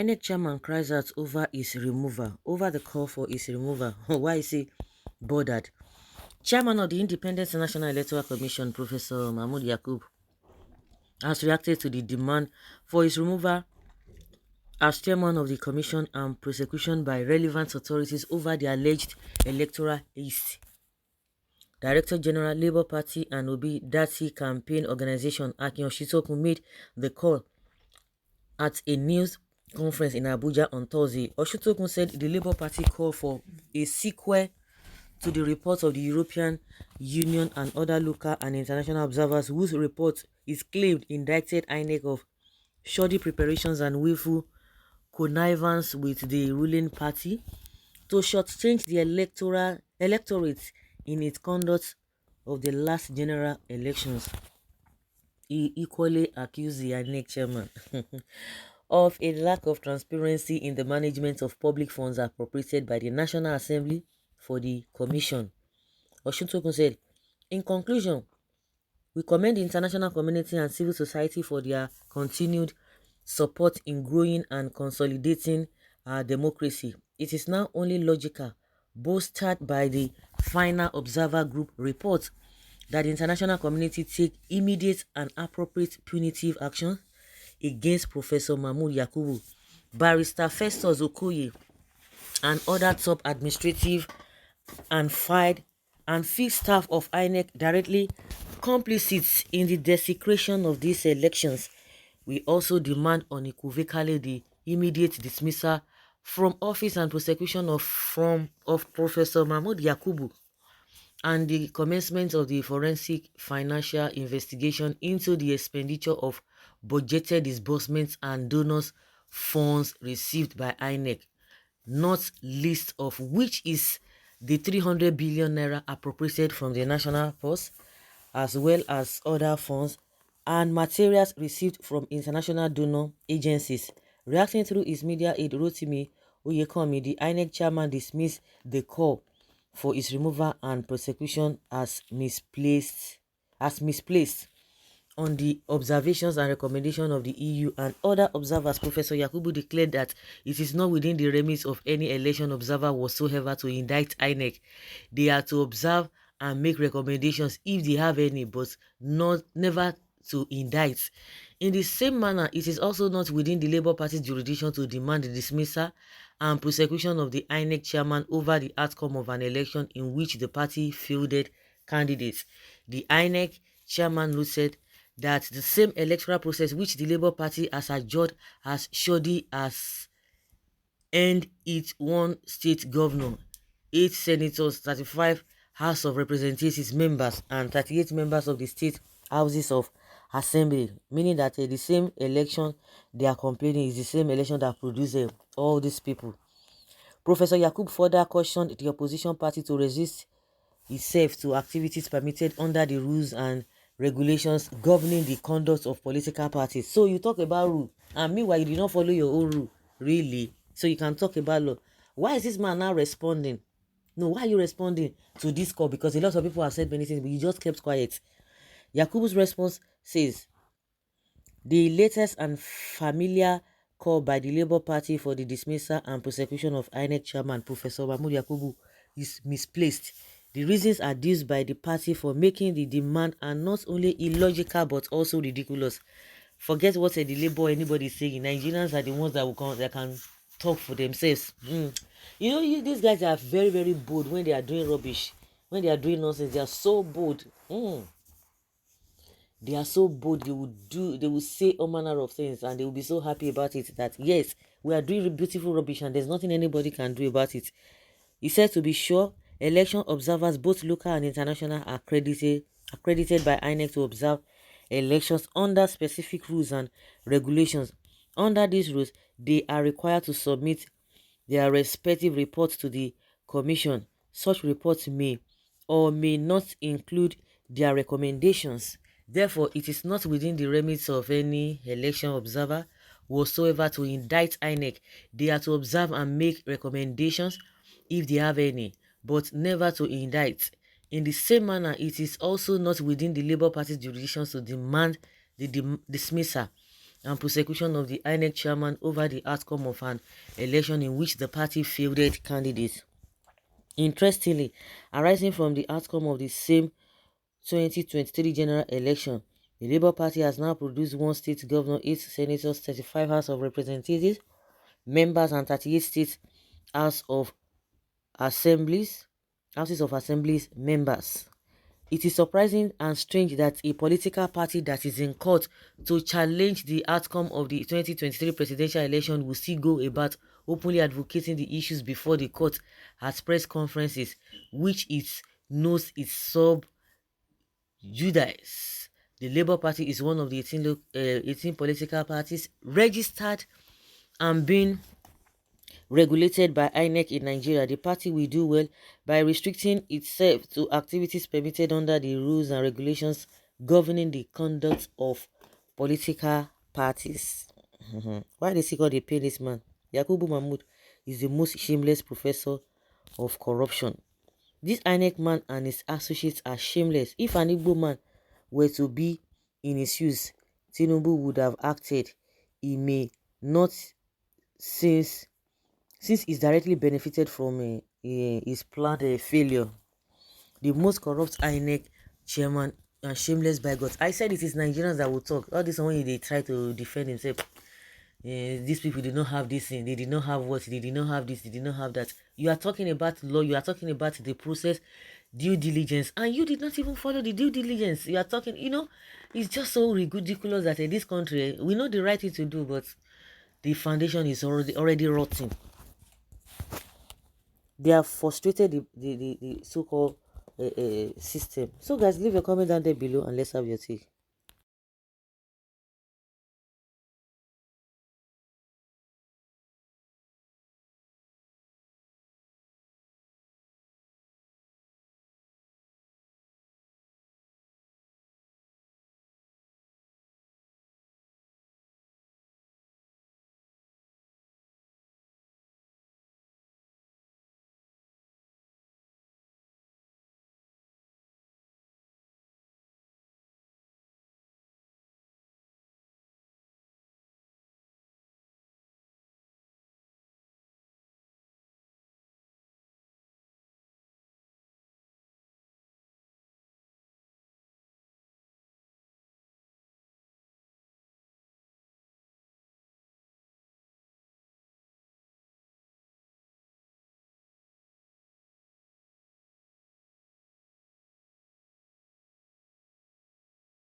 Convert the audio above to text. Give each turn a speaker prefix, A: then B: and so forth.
A: INEC chairman cries out over his removal, over the call for his removal. Why is he bothered? Chairman of the Independent National Electoral Commission, Professor Mahmoud Yakub, has reacted to the demand for his removal as chairman of the commission and prosecution by relevant authorities over the alleged electoral heist. Director General Labour Party and Obi Dati campaign organization Akin Oshitokun made the call at a news conference in Abuja on Thursday. Oshitokun said the Labour Party called for a sequel to the reports of the European Union and other local and international observers whose report is claimed indicted Inec of shoddy preparations and willful connivance with the ruling party to shortchange the electorate in its conduct of the last general elections. He equally accused the INEC chairman of a lack of transparency in the management of public funds appropriated by the National Assembly for the Commission. Oshintokun said, in conclusion, we commend the international community and civil society for their continued support in growing and consolidating our democracy. It is now only logical, bolstered by the final Observer Group report, that the international community take immediate and appropriate punitive action against Professor Mahmoud Yakubu, Barrister Festus Okoye, and other top administrative and field staff of INEC directly complicit in the desecration of these elections. We also demand unequivocally the immediate dismissal from office and prosecution of Professor Mahmoud Yakubu and the commencement of the forensic financial investigation into the expenditure of budgeted disbursements and donors' funds received by INEC, not least of which is the 300 billion naira appropriated from the national purse, as well as other funds and materials received from international donor agencies. Reacting through his media aide Rotimi Oyekanmi, the INEC chairman dismissed the call for his removal and prosecution as misplaced on the observations and recommendations of the EU and other observers. Professor Yakubu declared that it is not within the remit of any election observer whatsoever to indict INEC. They are to observe and make recommendations if they have any, but never to indict. In the same manner, it is also not within the Labour Party's jurisdiction to demand the dismissal and prosecution of the INEC chairman over the outcome of an election in which the party fielded candidates. The INEC chairman noted that the same electoral process which the Labour Party has adjudged as shoddy has earned its one state governor, 8 senators, 35 House of Representatives members, and 38 members of the state houses of assembly, meaning that the same election they are complaining is the same election that produced all these people. Professor Yakub further cautioned the opposition party to resist itself to activities permitted under the rules and regulations governing the conduct of political parties. So you talk about rule, and meanwhile you did not follow your own rule, really? So you can talk about law. Why is this man now responding? No, why are you responding to this call? Because a lot of people have said many things, but you just kept quiet. Yakubu's response says, the latest and familiar call by the Labour Party for the dismissal and prosecution of INEC chairman Professor Mahmoud Yakubu is misplaced. The reasons adduced by the party for making the demand are not only illogical but also ridiculous. Forget what the Labour or anybody is saying. Nigerians are the ones that can talk for themselves. You know, these guys are very, very bold when they are doing rubbish. When they are doing nonsense, they are so bold. They are so bold. They will say all manner of things, and they will be so happy about it that yes, we are doing beautiful rubbish, and there's nothing anybody can do about it. He said, to be sure, election observers, both local and international, are accredited by INEC to observe elections under specific rules and regulations. Under these rules, they are required to submit their respective reports to the Commission. Such reports may or may not include their recommendations. Therefore, it is not within the remit of any election observer whatsoever to indict INEC. They are to observe and make recommendations if they have any, but never to indict. In the same manner, it is also not within the Labour Party's jurisdiction to demand the dismissal and prosecution of the Inec chairman over the outcome of an election in which the party fielded candidates. Interestingly, arising from the outcome of the same 2023 general election, the Labour Party has now produced 1 state governor, 8 senators, 35 House of Representatives members, and 38 state House of Assemblies, Houses of Assemblies members. It is surprising and strange that a political party that is in court to challenge the outcome of the 2023 presidential election will still go about openly advocating the issues before the court at press conferences, which it knows is sub judice. The Labour Party is one of the 18 political parties registered and being regulated by Inec in Nigeria. The party will do well by restricting itself to activities permitted under the rules and regulations governing the conduct of political parties. Why they call they pay this man? Yakubu Mahmood is the most shameless professor of corruption. This Inec man and his associates are shameless. If an Igbo man were to be in his shoes, Tinubu would have acted. He may not, since he's directly benefited from his planned failure. The most corrupt INEC chairman and shameless by God. I said it is Nigerians that will talk. All this one they try to defend himself. These people did not have this thing. They did not have what? They did not have this. They did not have that. You are talking about law. You are talking about the process, due diligence, and you did not even follow the due diligence. You are talking, it's just so ridiculous that in this country, we know the right thing to do, but the foundation is already rotten. They have frustrated the so-called system. So guys, leave a comment down there below and let's have your take.